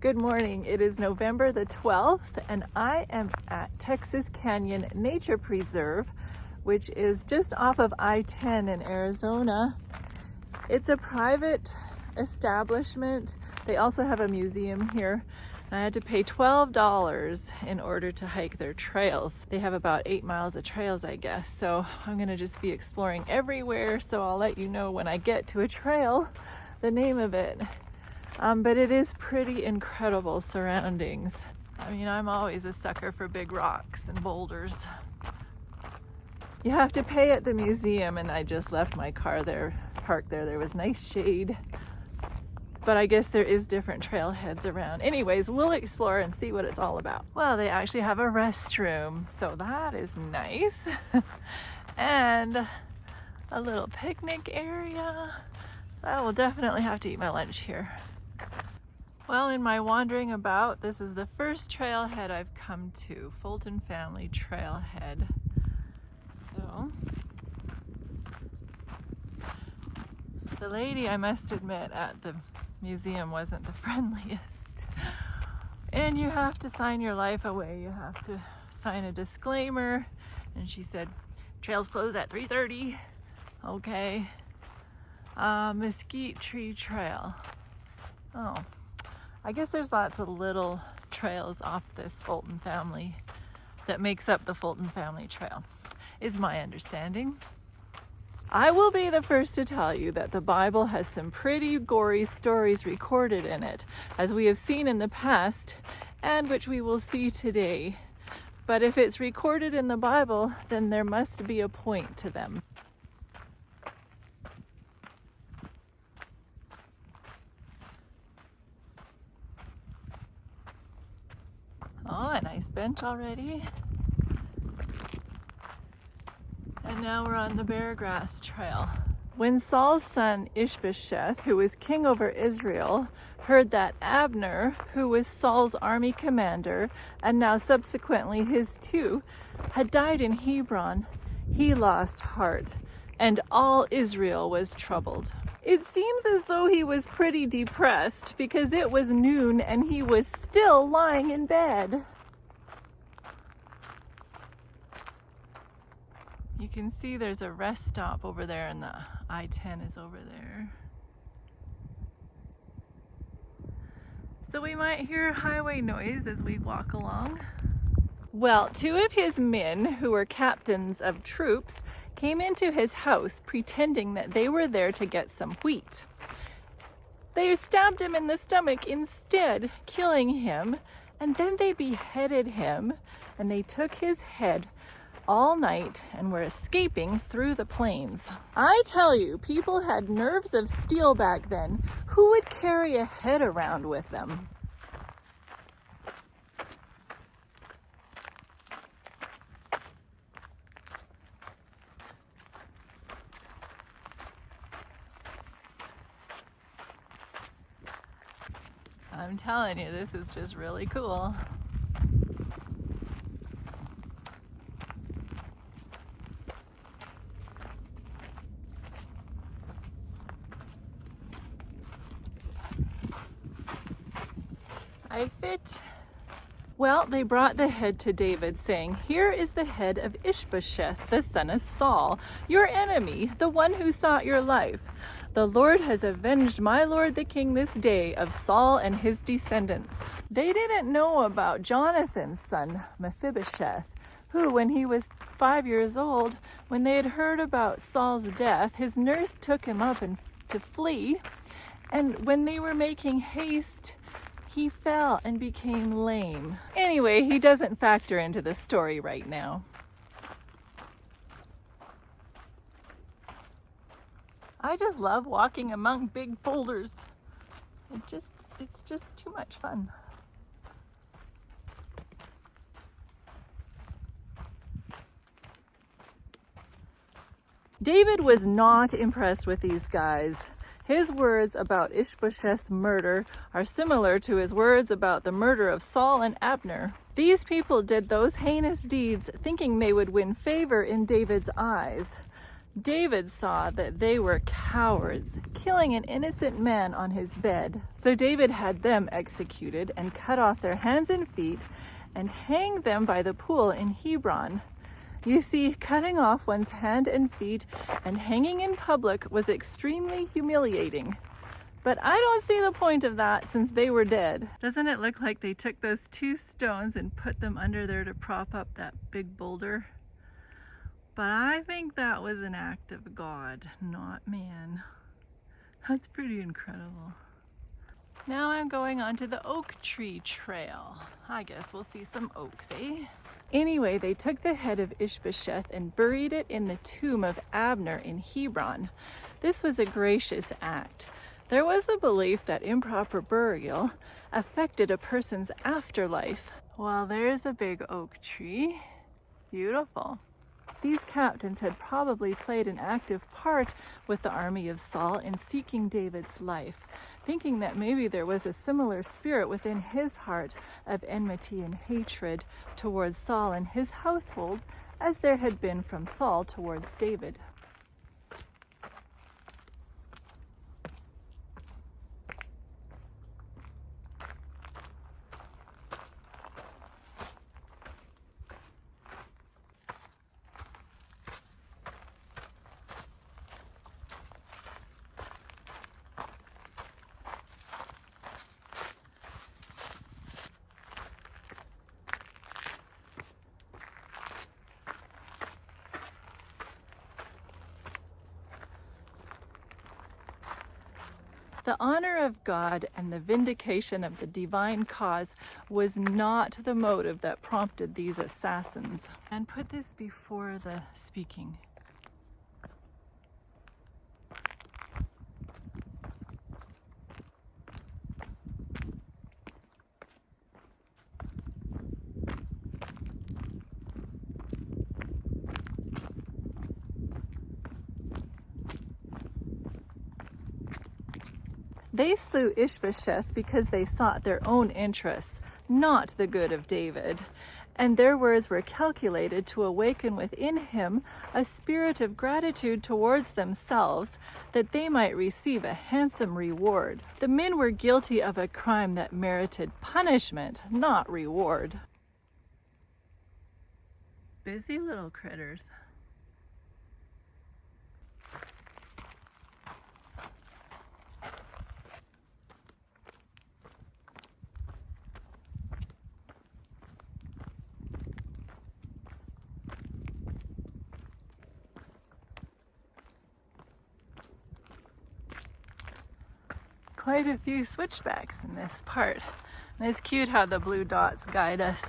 Good morning. It is November the 12th, and I am at Texas Canyon Nature Preserve, which is just off of I-10 in Arizona. It's a private establishment. They also have a museum here. I had to pay $12 in order to hike their trails. They have about 8 miles of trails, I guess. So I'm gonna just be exploring everywhere. So I'll let you know when I get to a trail, the name of it. But it is pretty incredible surroundings. I mean, I'm always a sucker for big rocks and boulders. You have to pay at the museum, and I just left my car there, parked there. There was nice shade. But I guess there is different trailheads around. Anyways, we'll explore and see what it's all about. Well, they actually have a restroom, so that is nice. And a little picnic area. I will definitely have to eat my lunch here. Well, in my wandering about, this is the first trailhead I've come to, Fulton Family Trailhead. So, the lady, I must admit, at the museum wasn't the friendliest. And you have to sign your life away. You have to sign a disclaimer. And she said, trails close at 3:30. Okay. Mesquite Tree Trail. Oh. I guess there's lots of little trails off this Fulton family that makes up the Fulton Family Trail, is my understanding. I will be the first to tell you that the Bible has some pretty gory stories recorded in it, as we have seen in the past and which we will see today. But if it's recorded in the Bible, then there must be a point to them. Oh, a nice bench already. And now we're on the Bear Grass Trail. When Saul's son Ishbosheth, who was king over Israel, heard that Abner, who was Saul's army commander, and now subsequently his too, had died in Hebron, he lost heart, and all Israel was troubled. It seems as though he was pretty depressed because it was noon and he was still lying in bed. You can see there's a rest stop over there, and the I-10 is over there. So we might hear highway noise as we walk along. Well, 2 of his men, who were captains of troops, came into his house pretending that they were there to get some wheat. They stabbed him in the stomach instead, killing him, and then they beheaded him, and they took his head all night and were escaping through the plains. I tell you, people had nerves of steel back then. Who would carry a head around with them? I'm telling you, this is just really cool. I fit. Well, they brought the head to David, saying, "Here is the head of Ishbosheth, the son of Saul, your enemy, the one who sought your life. The Lord has avenged my lord the king this day of Saul and his descendants." They didn't know about Jonathan's son, Mephibosheth, who, when he was 5 years old, when they had heard about Saul's death, his nurse took him up to flee. And when they were making haste, he fell and became lame. Anyway, he doesn't factor into the story right now. I just love walking among big boulders. It's just too much fun. David was not impressed with these guys. His words about Ishbosheth's murder are similar to his words about the murder of Saul and Abner. These people did those heinous deeds thinking they would win favor in David's eyes. David saw that they were cowards, killing an innocent man on his bed. So David had them executed and cut off their hands and feet and hanged them by the pool in Hebron. You see, cutting off one's hand and feet and hanging in public was extremely humiliating. But I don't see the point of that since they were dead. Doesn't it look like they took those 2 stones and put them under there to prop up that big boulder? But I think that was an act of God, not man. That's pretty incredible. Now I'm going onto the oak tree trail. I guess we'll see some oaks, eh? Anyway, they took the head of Ishbosheth and buried it in the tomb of Abner in Hebron. This was a gracious act. There was a belief that improper burial affected a person's afterlife. Well, there's a big oak tree. Beautiful. These captains had probably played an active part with the army of Saul in seeking David's life, thinking that maybe there was a similar spirit within his heart of enmity and hatred towards Saul and his household as there had been from Saul towards David. The honor of God and the vindication of the divine cause was not the motive that prompted these assassins. And put this before the speaking. They slew Ishbosheth because they sought their own interests, not the good of David. And their words were calculated to awaken within him a spirit of gratitude towards themselves, that they might receive a handsome reward. The men were guilty of a crime that merited punishment, not reward. Busy little critters. Quite a few switchbacks in this part. And it's cute how the blue dots guide us.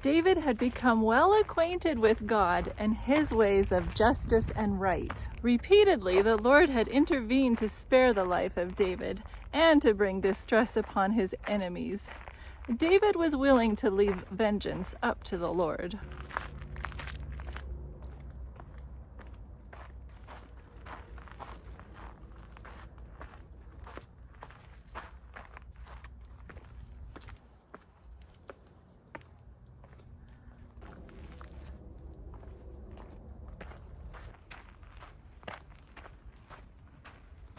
David had become well acquainted with God and his ways of justice and right. Repeatedly, the Lord had intervened to spare the life of David and to bring distress upon his enemies. David was willing to leave vengeance up to the Lord.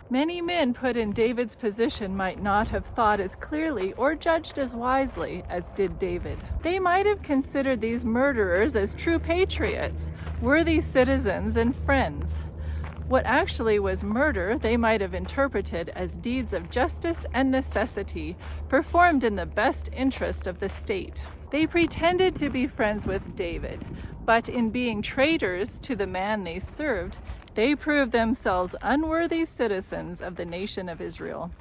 Many men put in David's position might not have thought as clearly or judged as wisely as did David. They might have considered these murderers as true patriots, worthy citizens and friends. What actually was murder they might have interpreted as deeds of justice and necessity, performed in the best interest of the state. They pretended to be friends with David, but in being traitors to the man they served, they proved themselves unworthy citizens of the nation of Israel.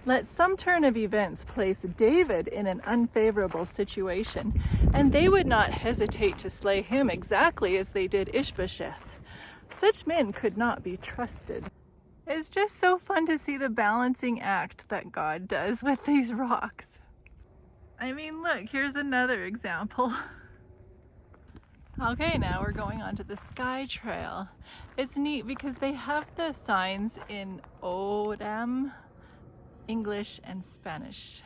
Let some turn of events place David in an unfavorable situation, and they would not hesitate to slay him exactly as they did Ishbosheth. Such men could not be trusted. It's just so fun to see the balancing act that God does with these rocks. I mean, look, here's another example. Okay, now we're going on to the Sky Trail. It's neat because they have the signs in Odam, English, and Spanish.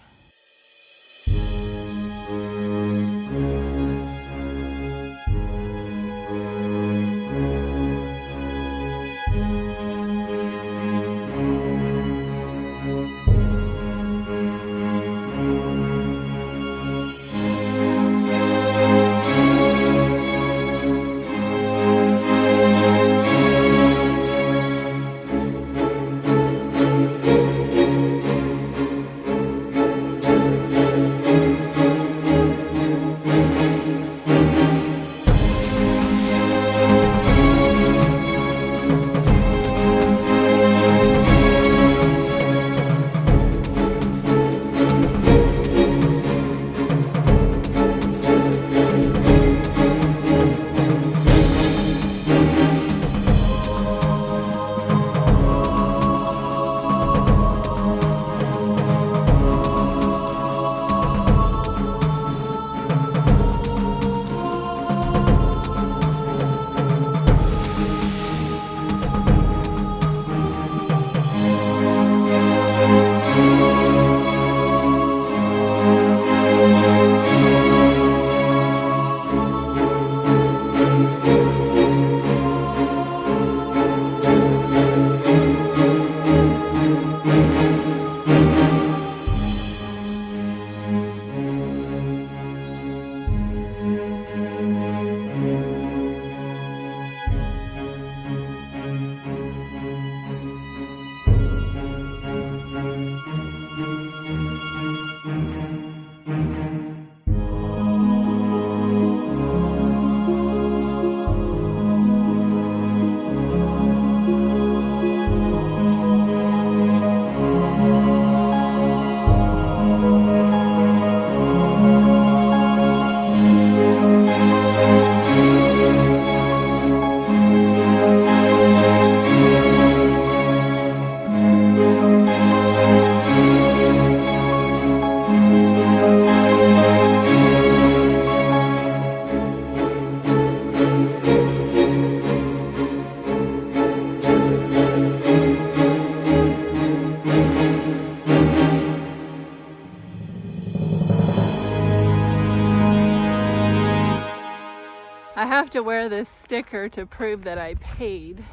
I have to wear this sticker to prove that I paid.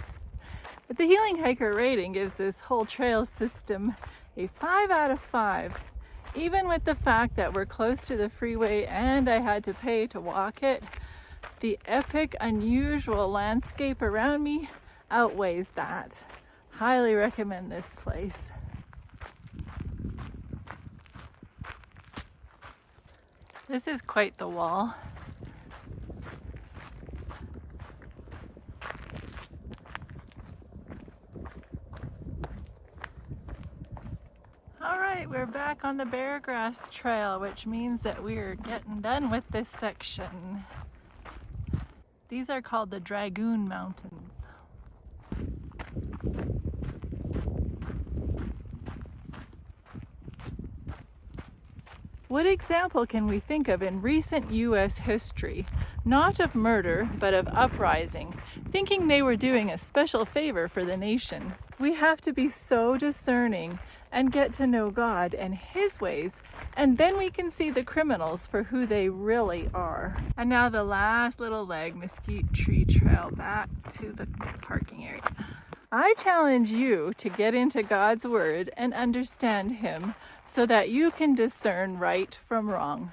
But the Healing Hiker rating gives this whole trail system a 5 out of 5. Even with the fact that we're close to the freeway and I had to pay to walk it, the epic, unusual landscape around me outweighs that. Highly recommend this place. This is quite the wall. Alright, we're back on the Beargrass Trail, which means that we're getting done with this section. These are called the Dragoon Mountains. What example can we think of in recent U.S. history, not of murder, but of uprising, thinking they were doing a special favor for the nation? We have to be so discerning and get to know God and His ways, and then we can see the criminals for who they really are. And now the last little leg, Mesquite Tree Trail, back to the parking area. I challenge you to get into God's Word and understand Him so that you can discern right from wrong.